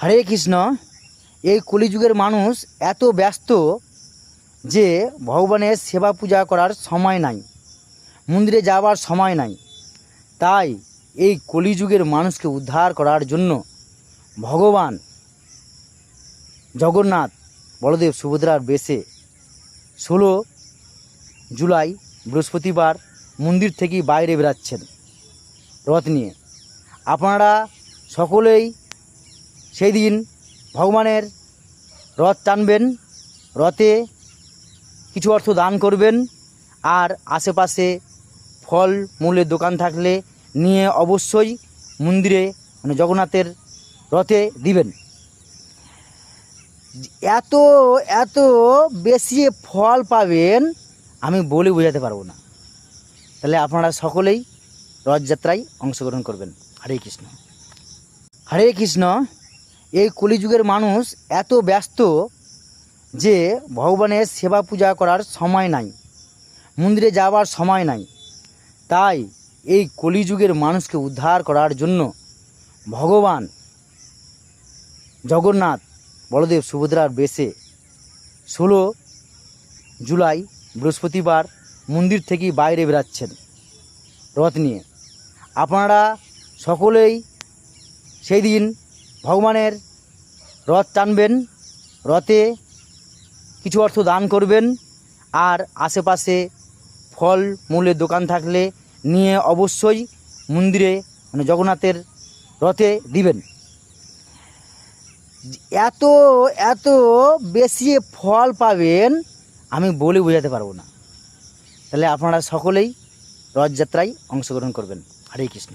হরে কৃষ্ণ। এই কলিযুগের মানুষ এত ব্যস্ত যে ভগবানের সেবা পূজা করার সময় নাই, মন্দিরে যাওয়ার সময় নাই। তাই এই কলিযুগের মানুষকে উদ্ধার করার জন্য ভগবান জগন্নাথ বলদেব সুভদ্রার বেশে 16 জুলাই বৃহস্পতিবার মন্দির থেকে বাইরে বেরাচ্ছেন রথ নিয়ে। আপনারা সকলেই সেই দিন ভগবানের রথ টানবেন, রথে কিছু অর্থ দান করবেন, আর আশেপাশে ফল মূলের দোকান থাকলে নিয়ে অবশ্যই মন্দিরে জগন্নাথের রথে দিবেন। এত এত বেশি ফল পাবেন আমি বলে বোঝাতে পারবো না। তাহলে আপনারা সকলেই রথযাত্রায় অংশগ্রহণ করবেন। হরে কৃষ্ণ। হরে কৃষ্ণ। এই কলিযুগের মানুষ এত ব্যস্ত যে ভগবানের সেবা পূজা করার সময় নাই, মন্দিরে যাওয়ার সময় নাই। তাই এই কলিযুগের মানুষকে উদ্ধার করার জন্য ভগবান জগন্নাথ বলদেব সুভদ্রার বেশে 16 জুলাই বৃহস্পতিবার মন্দির থেকে বাইরে বেরাচ্ছেন রথ নিয়ে। আপনারা সকলেই সেই দিন ভগবানের রথ টানবেন, রথে কিছু অর্থ দান করবেন, আর আশেপাশে ফল মূলের দোকান থাকলে নিয়ে অবশ্যই মন্দিরে জগন্নাথের রথে দিবেন। এত এত বেশি ফল পাবেন আমি বলে বোঝাতে পারবো না। তাহলে আপনারা সকলেই রথযাত্রায় অংশগ্রহণ করবেন। হরে কৃষ্ণ।